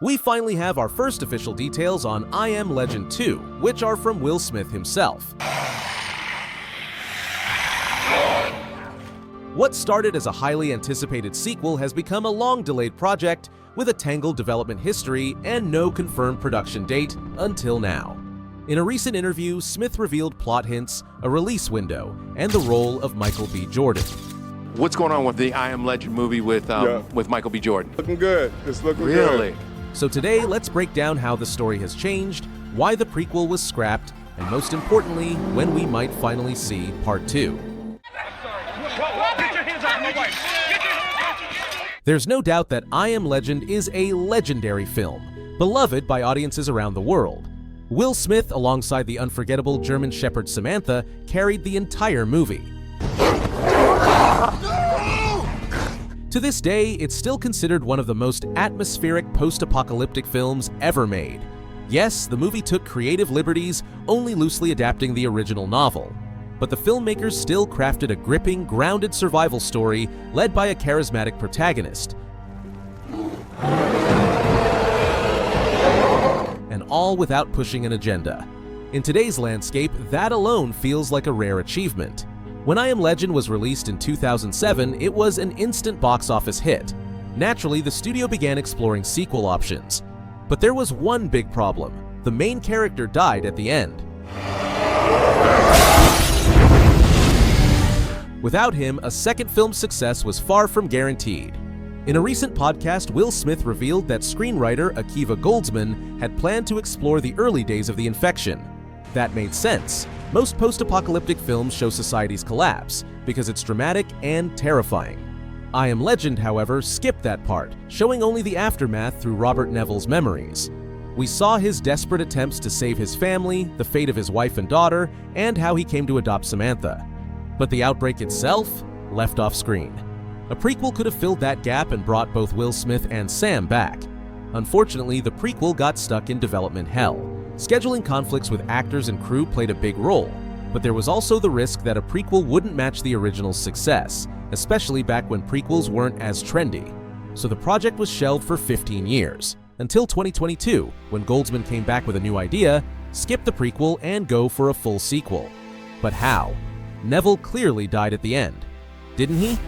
We finally have our first official details on I Am Legend 2, which are from Will Smith himself. What started as a highly anticipated sequel has become a long-delayed project with a tangled development history and no confirmed production date until now. In a recent interview, Smith revealed plot hints, a release window, and the role of Michael B. Jordan. What's going on with the I Am Legend movie with Michael B. Jordan? Looking good. It's looking good. Really? So today, let's break down how the story has changed, why the prequel was scrapped, and most importantly, when we might finally see Part 2. There's no doubt that I Am Legend is a legendary film, beloved by audiences around the world. Will Smith, alongside the unforgettable German Shepherd Samantha, carried the entire movie. To this day, it's still considered one of the most atmospheric post-apocalyptic films ever made. Yes, the movie took creative liberties, only loosely adapting the original novel. But the filmmakers still crafted a gripping, grounded survival story led by a charismatic protagonist. And all without pushing an agenda. In today's landscape, that alone feels like a rare achievement. When I Am Legend was released in 2007, it was an instant box office hit. Naturally, the studio began exploring sequel options. But there was one big problem. The main character died at the end. Without him, a second film's success was far from guaranteed. In a recent podcast, Will Smith revealed that screenwriter Akiva Goldsman had planned to explore the early days of the infection. That made sense. Most post-apocalyptic films show society's collapse because it's dramatic and terrifying. I Am Legend, however, skipped that part, showing only the aftermath through Robert Neville's memories. We saw his desperate attempts to save his family, the fate of his wife and daughter, and how he came to adopt Samantha. But the outbreak itself left off screen. A prequel could have filled that gap and brought both Will Smith and Sam back. Unfortunately, the prequel got stuck in development hell. Scheduling conflicts with actors and crew played a big role, but there was also the risk that a prequel wouldn't match the original's success, especially back when prequels weren't as trendy. So the project was shelved for 15 years, until 2022, when Goldsman came back with a new idea: skip the prequel and go for a full sequel. But how? Neville clearly died at the end. Didn't he?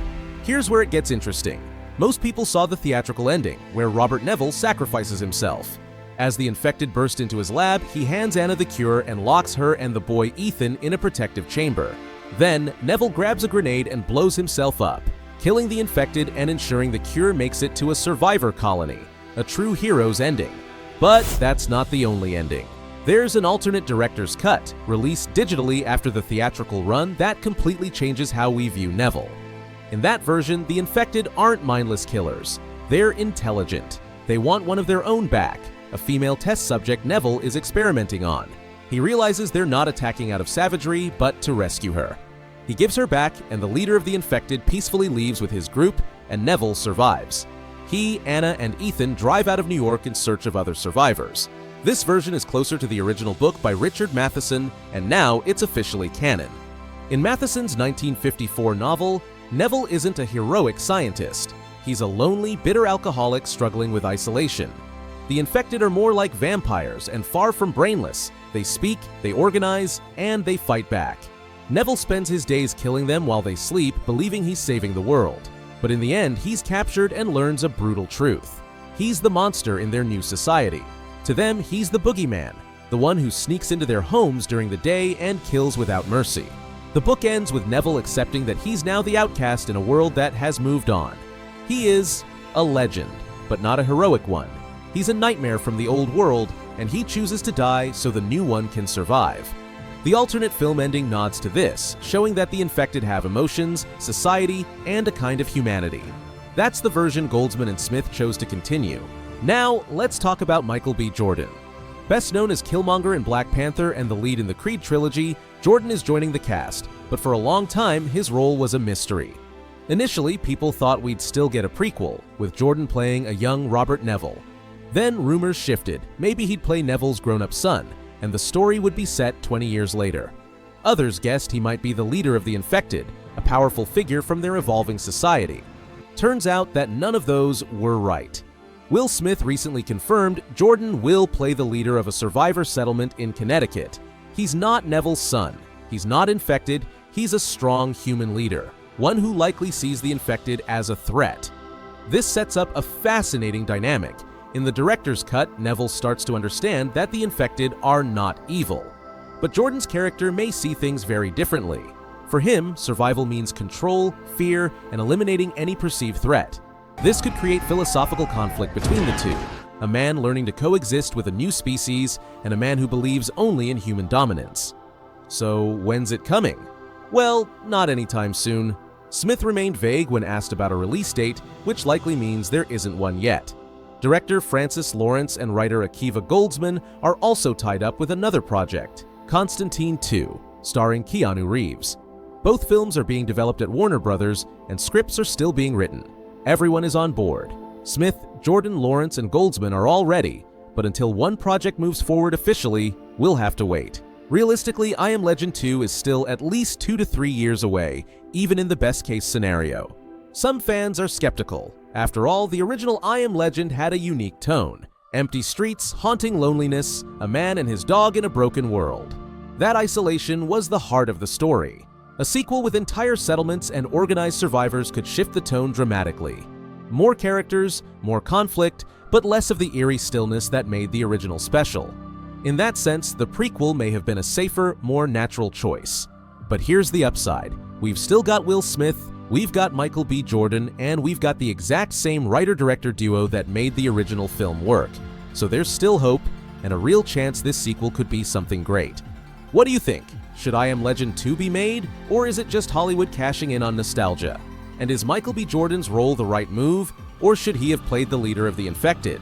Here's where it gets interesting. Most people saw the theatrical ending, where Robert Neville sacrifices himself. As the infected burst into his lab, he hands Anna the cure and locks her and the boy Ethan in a protective chamber. Then, Neville grabs a grenade and blows himself up, killing the infected and ensuring the cure makes it to a survivor colony. A true hero's ending. But that's not the only ending. There's an alternate director's cut, released digitally after the theatrical run, that completely changes how we view Neville. In that version, the infected aren't mindless killers. They're intelligent. They want one of their own back, a female test subject Neville is experimenting on. He realizes they're not attacking out of savagery, but to rescue her. He gives her back, and the leader of the infected peacefully leaves with his group, and Neville survives. He, Anna, and Ethan drive out of New York in search of other survivors. This version is closer to the original book by Richard Matheson, and now it's officially canon. In Matheson's 1954 novel, Neville isn't a heroic scientist. He's a lonely, bitter alcoholic struggling with isolation. The infected are more like vampires and far from brainless. They speak, they organize, and they fight back. Neville spends his days killing them while they sleep, believing he's saving the world. But in the end, he's captured and learns a brutal truth. He's the monster in their new society. To them, he's the boogeyman, the one who sneaks into their homes during the day and kills without mercy. The book ends with Neville accepting that he's now the outcast in a world that has moved on. He is a legend, but not a heroic one. He's a nightmare from the old world, and he chooses to die so the new one can survive. The alternate film ending nods to this, showing that the infected have emotions, society, and a kind of humanity. That's the version Goldsman and Smith chose to continue. Now, let's talk about Michael B. Jordan. Best known as Killmonger in Black Panther and the lead in the Creed trilogy, Jordan is joining the cast, but for a long time, his role was a mystery. Initially, people thought we'd still get a prequel, with Jordan playing a young Robert Neville. Then rumors shifted, maybe he'd play Neville's grown-up son, and the story would be set 20 years later. Others guessed he might be the leader of the infected, a powerful figure from their evolving society. Turns out that none of those were right. Will Smith recently confirmed Jordan will play the leader of a survivor settlement in Connecticut. He's not Neville's son. He's not infected. He's a strong human leader, one who likely sees the infected as a threat. This sets up a fascinating dynamic. In the director's cut, Neville starts to understand that the infected are not evil. But Jordan's character may see things very differently. For him, survival means control, fear, and eliminating any perceived threat. This could create philosophical conflict between the two, a man learning to coexist with a new species and a man who believes only in human dominance. So, when's it coming? Well, not anytime soon. Smith remained vague when asked about a release date, which likely means there isn't one yet. Director Francis Lawrence and writer Akiva Goldsman are also tied up with another project, Constantine 2, starring Keanu Reeves. Both films are being developed at Warner Brothers, and scripts are still being written. Everyone is on board. Smith, Jordan, Lawrence, and Goldsman are all ready, but until one project moves forward officially, we'll have to wait. Realistically, I Am Legend 2 is still at least 2 to 3 years away, even in the best-case scenario. Some fans are skeptical. After all, the original I Am Legend had a unique tone. Empty streets, haunting loneliness, a man and his dog in a broken world. That isolation was the heart of the story. A sequel with entire settlements and organized survivors could shift the tone dramatically. More characters, more conflict, but less of the eerie stillness that made the original special. In that sense, the prequel may have been a safer, more natural choice. But here's the upside. We've still got Will Smith, we've got Michael B. Jordan, and we've got the exact same writer-director duo that made the original film work. So there's still hope, and a real chance this sequel could be something great. What do you think? Should I Am Legend 2 be made, or is it just Hollywood cashing in on nostalgia? And is Michael B. Jordan's role the right move, or should he have played the leader of the infected?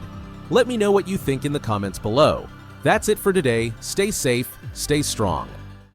Let me know what you think in the comments below. That's it for today. Stay safe, stay strong.